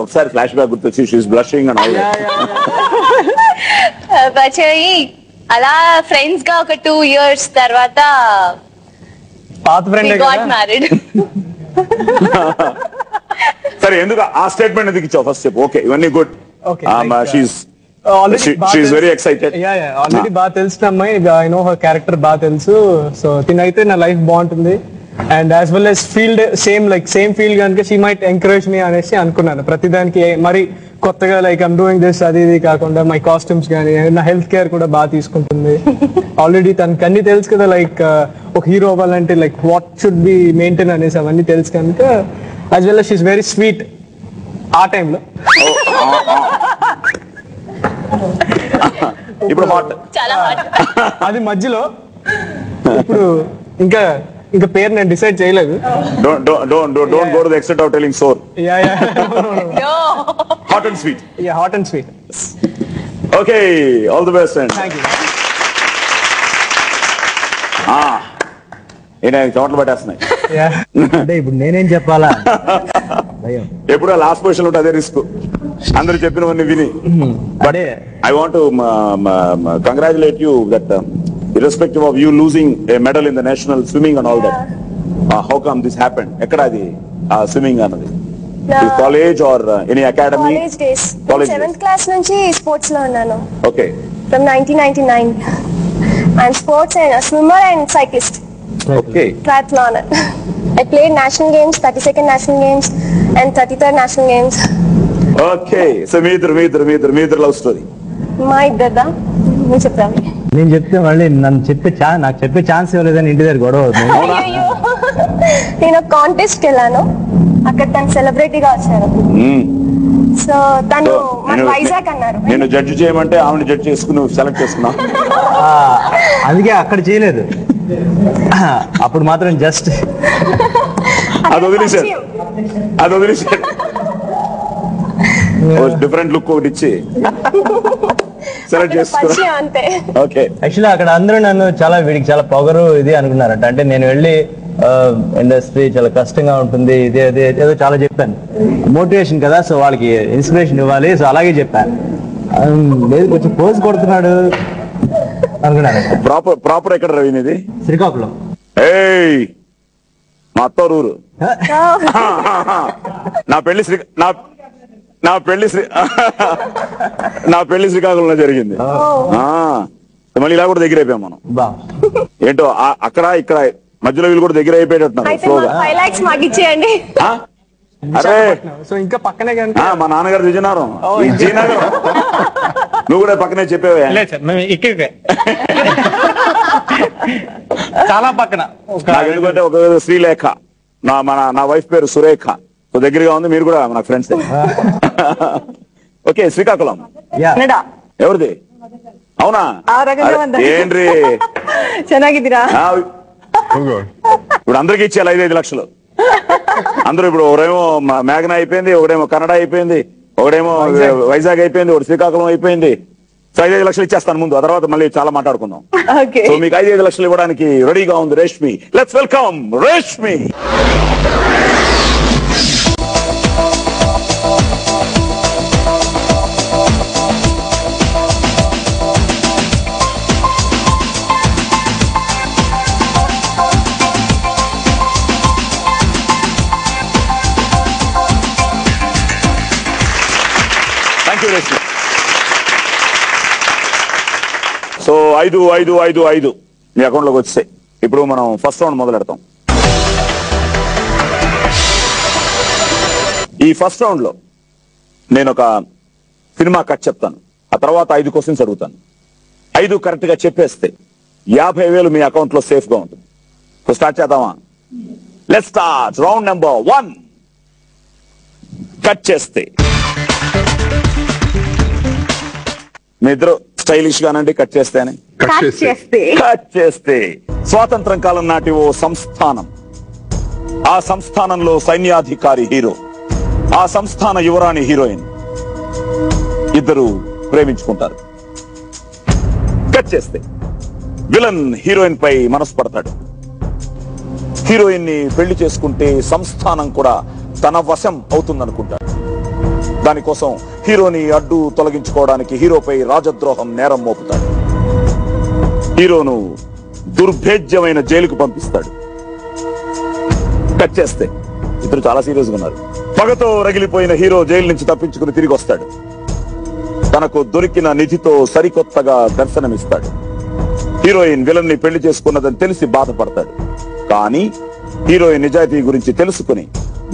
ఒకసారి flash back గుర్తొచ్చి she is blushing and all బచాయి అలా ఫ్రెండ్స్ గా ఒక 2 years తర్వాత పాత ఫ్రెండ్ గాట్ మ్యారీడ్. సరే ఎందుకు ఆ స్టేట్మెంట్ ఎందుకు ఇచ్చావు ఫస్ట్ చెప్పు. ఓకే ఇవన్నీ good. She's very excited. Already బాగా తెలిసిన అమ్మాయి, ఐ నో హర్ క్యారెక్టర్ బాగా తెలుసు. సో తినైతే నా లైఫ్ బాగుంటుంది and as well as field same field కనుక షీ మైట్ ఎంకరేజ్ మీ అనేసి అనుకున్నాను. ప్రతిదానికి మరి కొత్తగా లైక్ ఐమ్ డూయింగ్ దిస్ అది ఇది కాకుండా మై కాస్ట్యూమ్స్ కానీ నా హెల్త్ కేర్ కూడా బాగా తీసుకుంటుంది. ఆల్రెడీ తనకు అన్ని తెలుసు కదా, లైక్ ఒక హీరో అవ్వాలంటే like what should be maintain అనేసి అవన్నీ తెలుసు కనుక as well as she's very sweet ఆ టైంలో. ఇప్పుడు హాట్ చాలా హాట్. అది మధ్యలో ఇప్పుడు ఇంకా పేరు నేను డిసైడ్ చేయలేదు. Don't go to the extent of telling sour. No. Hot and sweet. Hot and sweet. Okay all the best and thank you. చోట్ల పట్టేస్తున్నాయి. అంటే ఇప్పుడు నేనేం చెప్పాలా? ఎప్పుడు లాస్ట్ పొజిషన్ ఉంటే అదే రిస్క్. అందరు చెప్పినవన్నీ విని. But I want to congratulate you that irrespective of you losing a medal in the national swimming and all that, how come this happened? Ekkada adi swimming anadi college or any academy? College days. 7th class nunchi sports lo unnanu. Okay. From 1999. I'm sports and a swimmer and cyclist. Okay. Triathlon. I played national games, 32nd national games and 33rd national games. Okay. So me idhar love story. My brother. You చెప్పాలి. నేను చెప్తే మళ్ళీ నాకు చెప్పే chance ఇవ్వలేదని ఇంటి దగ్గర గొడవ అవుతుంది. నేను కాంటెస్ట్ వెళ్ళాను, అక్కడ తను సెలబ్రిటీగా వచ్చారు. సో తను వైజాగ్ అన్నారు. నేను జడ్జి చేయమంటే ఆమెను జడ్జి చేసుకుని సెలెక్ట్ చేసుకున్నా. అందుకే అక్కడ చేయలేదు. అప్పుడు మాత్రం జస్ట్ అది వదిలేశాడు. డిఫరెంట్ లుక్ ఒకటి ఇచ్చి సెలెక్ట్ చేసుకున్నా. అంతే. ఓకే. యాక్చువల్లీ అక్కడ అందరూ నన్ను వీడికి చాలా పొగరు ఇది అనుకున్నారంట. అంటే నేను వెళ్ళి ఇండస్ట్రీ చాలా కష్టంగా ఉంటుంది ఇదే అదే ఏదో చాలా చెప్పాను. మోటివేషన్ కదా, సో వాళ్ళకి ఇన్స్పిరేషన్ ఇవ్వాలి, సో అలాగే చెప్పాను. లేదు కొంచెం పోజ్ కొడుతున్నాడు అనుకున్నారంట. ప్రాపర్ ఎక్కడ రవి ఇది? శ్రీకాకుళం. ఏయ్ మా అత్తూరు. నా పెళ్లి శ్రీకాకుళంలో జరిగింది. మళ్ళీ ఇలా కూడా దగ్గర అయిపోయాం మనం. ఏంటో అక్కడ ఇక్కడ మధ్యలో వీళ్ళు కూడా దగ్గర అయిపోయేటట్టున్నారు స్లోగా. 5 lakhs మాకు ఇచ్చేయండి. అరే సో ఇంకా పక్కనే మా నాన్నగారు విజయనగరం, విజయనగరం. నువ్వు కూడా పక్కనే చెప్పేవే. చాలా పక్కన. నాకు ఎందుకంటే ఒక శ్రీలేఖ, నా వైఫ్ పేరు సురేఖ, సో దగ్గరగా ఉంది. మీరు కూడా నాకు ఫ్రెండ్స్. ఓకే శ్రీకాకుళం ఎవరిది? అవునా? ఏంటి ಚೆನ್ನಾಗಿದ್ದೀರಾ? ఇప్పుడు అందరికి ఇచ్చేయాలి 5 లక్షలు. అందరూ ఇప్పుడు ఒకడేమో మేఘన అయిపోయింది, ఒకడేమో కన్నడ అయిపోయింది, ఒకడేమో వైజాగ్ అయిపోయింది, ఒకటి శ్రీకాకుళం అయిపోయింది. సో 5 లక్షలు ఇచ్చేస్తాను ముందు, ఆ తర్వాత మళ్ళీ చాలా మాట్లాడుకుందాం. సో మీకు 5 లక్షలు ఇవ్వడానికి రెడీగా ఉంది Reshmi. Let's welcome Reshmi. So 5 మీ అకౌంట్ లోకి వచ్చాయి. ఇప్పుడు మనం ఫస్ట్ రౌండ్ మొదలెడతాం. ఈ ఫస్ట్ రౌండ్ లో నేను ఒక సినిమా కట్ చెప్తాను, ఆ తర్వాత 5 క్వశ్చన్స్ అడుగుతాను. 5 కరెక్ట్ గా చెప్పేస్తే 50,000 మీ అకౌంట్ లో సేఫ్ గా ఉంటుంది. సో స్టార్ట్ చేద్దామా? Let's start. Round number 1. Cut చేస్తే మీ ఇద్దరు స్టైలిష్ గానండి. కట్ చేస్తే స్వాతంత్రం కాలం నాటి ఓ సంస్థానం, ఆ సంస్థానంలో సైన్యాధికారి హీరో, ఆ సంస్థాన యువరాణి హీరోయిన్, ఇద్దరు ప్రేమించుకుంటారు. కట్ చేస్తే విలన్ హీరోయిన్ పై మనసు పడతాడు. హీరోయిన్ ని పెళ్లి చేసుకుంటే సంస్థానం కూడా తన వశం అవుతుందనుకుంటాడు. దానికోసం హీరోని అడ్డు తొలగించుకోవడానికి హీరోపై రాజద్రోహం నేరం మోపుతాడు. హీరోను దుర్భేద్యమైన జైలుకు పంపిస్తాడు. కట్ చేస్తే ఇద్దరు చాలా సీరియస్ గా ఉన్నారు. పగతో రగిలిపోయిన హీరో జైలు నుంచి తప్పించుకుని తిరిగి వస్తాడు. తనకు దొరికిన నిధితో సరికొత్తగా దర్శనమిస్తాడు. హీరోయిన్ విలన్ ని పెళ్లి చేసుకున్నదని తెలిసి బాధపడతాడు. కానీ హీరోయిన్ నిజాయితీ గురించి తెలుసుకుని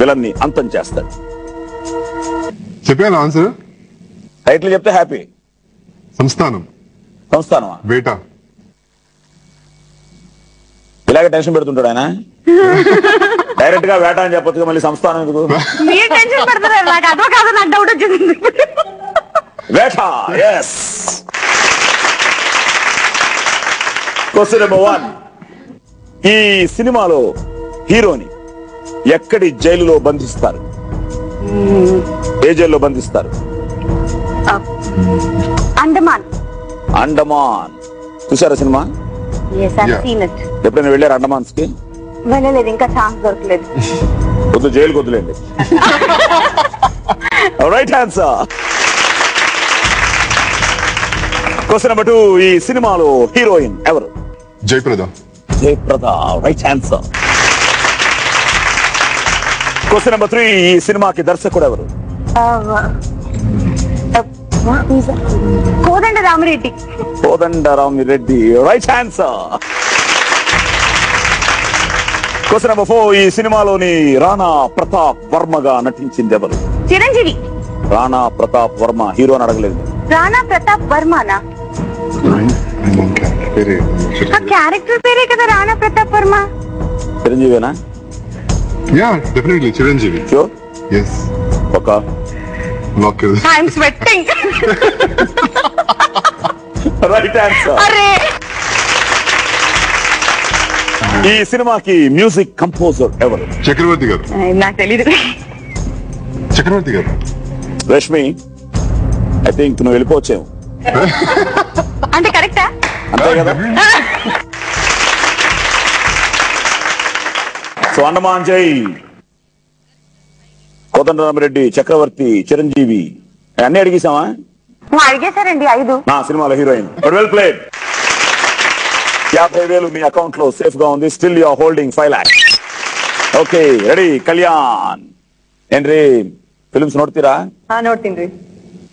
విలన్ ని అంతం చేస్తాడు. చెప్పాను ఆన్సర్. టైటిల్ చెప్తే హ్యాపీ. సంస్థానమా? బేటా. ఇలాగే టెన్షన్ పెడుతుంటాడు ఆయన. డైరెక్ట్ గా వేట అని చెప్పొచ్చు, మళ్ళీ సంస్థానం ఎందుకు? మీరు టెన్షన్ పడతారు, నాకు అదో కాదో నాకు డౌట్ వచ్చింది. వేట. yes. Question number 1. ఈ సినిమాలో హీరోని ఎక్కడి జైలులో బంధిస్తారు? ఏ జైల్లో బంధిస్తారు? అండమాన్. అండమాన్. చూసారా సినిమా? ఎప్పుడైనా వెళ్ళారు అండమాన్స్ కి? వెళ్ళలేదు, ఇంకా ఛాన్స్ దొరకలేదు. వద్దు, జైలుకి వద్దులేండి. Right answer. Question number 2. ఈ సినిమాలో హీరోయిన్ ఎవరు? Jayaprada. Right answer. Question number 3. ఈ సినిమాకి దర్శకుడు ఎవరు? Kodandaramireddy. Kodandaramireddy. Right answer. Question number 4. ఈ సినిమాలోని రాణా ప్రతాప్ వర్మగా నటించింది ఎవరు? చిరంజీవి. రాణా ప్రతాప్ వర్మ. హీరో అని అడగలేదు. రాణా ప్రతాప్ వర్మనా? ఆ క్యారెక్టర్ పేరే కదా రాణా ప్రతాప్ వర్మ. చిరంజీవేనా? Yeah, definitely Chiranjeevi. Sure? yes. Okay. Lock. I am sweating. Right answer. అరే, ఈ సినిమాకి మ్యూజిక్ కంపోజర్ ఎవరు? చక్రవర్తి గారు. నాకు తెలీదు. చక్రవర్తి గారు. రష్మి, ఐ థింక్ నువ్వు వెళ్ళిపోవచ్చేమో. అంటే కరెక్టా? అంతే కదా? సో అండమాన్ జై, కోదండరామిరెడ్డి, చక్రవర్తి, చిరంజీవి అన్ని అడిగేసామా? అడిగేశారండి 5. నా సినిమాలో హీరోయిన్. Well played. 50,000 మీ అకౌంట్ లో సేఫ్ గా ఉంది. Still you are holding 5 lakhs. Okay, ready? Kalyan ಏನ್ರಿ ಫಿಲ್ಮ್ಸ್ ನೋಡ್ತೀರಾ? ನೋಡ್ತೀನಿ.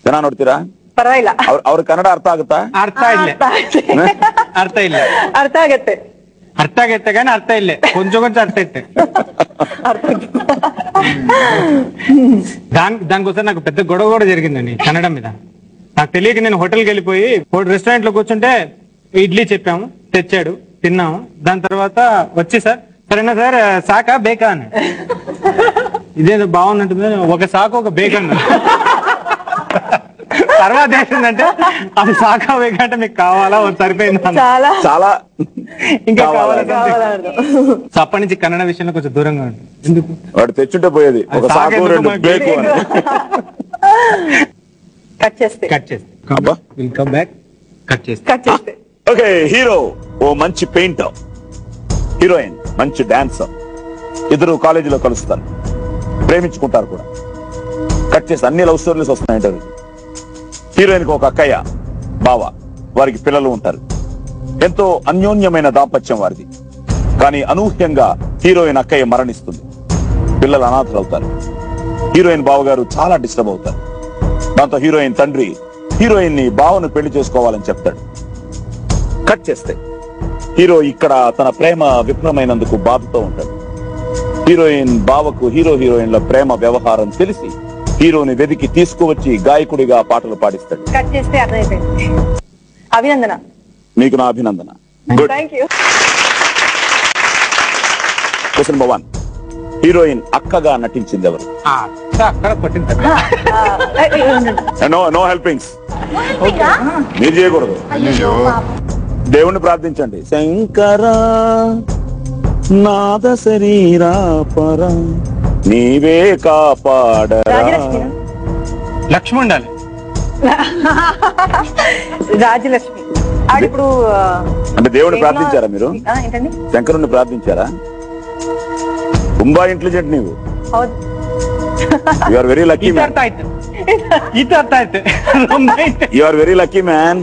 ಜನ ನೋಡ್ತೀರಾ? ಪರವಾಗಿಲ್ಲ. ಅವ್ರ ಕನ್ನಡ ಅರ್ಥ ಆಗುತ್ತಾ? ಅರ್ಥ ಇಲ್ಲ. ಅರ್ಥ ಆಗತ್ತೆ. ಅರ್ಥ ಆಗತ್ತೆ కానీ ಅರ್ಥ ಇಲ್ಲ. కొంచెం అర్థ అయితే. దానికోసం నాకు పెద్ద గొడవ కూడా జరిగిందండి కన్నడ మీద. నాకు తెలియక నేను హోటల్కి వెళ్ళిపోయి రెస్టారెంట్ లో కూర్చుంటే ఇడ్లీ చెప్పాము, తెచ్చాడు, తిన్నాము. దాని తర్వాత వచ్చి సార్ సరేనా సార్ సాకా బేకా అని. ఇదేదో బాగున్నట్టుంది. ఒక సాకు ఒక బేక్ అన్న. తర్వాత ఏంటంటే అది సాకా బేకా అంటే మీకు కావాలా సరిపోయింది చాలా ఇంకా కావాలా. అప్పటి నుంచి కన్నడ విషయంలో కొంచెం దూరంగా ఉంటుంది. ఎందుకు? వాడు తెచ్చుంటే పోయేది ఒక సాకు 2 బేకు అని. కట్ చేస్తే విల్ కమ్ బ్యాక్. కట్ చేస్తే ఓకే. హీరో ఓ మంచి పెయింటర్, హీరోయిన్ మంచి డాన్సర్. ఇద్దరు కాలేజీలో కలుస్తారు, ప్రేమించుకుంటారు కూడా. కట్ చేసి అన్ని లవ్ స్టోరీస్ వస్తున్నాయి. హీరోయిన్ కి ఒక అక్కయ్య, బావ, వారికి పిల్లలు ఉంటారు. ఎంతో అన్యోన్యమైన దాంపత్యం వారిది. కానీ అనూహ్యంగా హీరోయిన్ అక్కయ్య మరణిస్తుంది. పిల్లలు అనాథలవుతారు. హీరోయిన్ బావగారు చాలా డిస్టర్బ్ అవుతారు. దాంతో హీరోయిన్ తండ్రి హీరోయిన్ ని బావను పెళ్లి చేసుకోవాలని చెప్తాడు. కట్ చేస్తే హీరో ఇక్కడ తన ప్రేమ విఫలమైనందుకు బాధతో ఉంటాడు. హీరోయిన్ బావకు హీరోయిన్ల ప్రేమ వ్యవహారం తెలిసి హీరోని వెదికి తీసుకువచ్చి గాయకుడిగా పాటలు పాడిస్తాడు. కట్ చేస్తే అర్థమైపోయింది. అభినందన. మీకు నా అభినందన. గుడ్. Question number 1. హీరోయిన్ అక్కగా నటించింది ఎవరు? No helpings. మీరు చేయకూడదు. దేవుణ్ణి ప్రార్థించండి. శంకర నాద శరీరా పర నీవే కాపాడరా. లక్ష్మి ఉండాలి. రాజలక్ష్మి. ఇప్పుడు అంటే దేవుణ్ణి ప్రార్థించారా మీరు? ఏంటండి? శంకరుణ్ణి ప్రార్థించారా? తుంబా ఇంటెలిజెంట్ నీవు. You are very lucky, man. ಇತ ಅರ್ಥ ಆಯ್ತು. You are very lucky, man.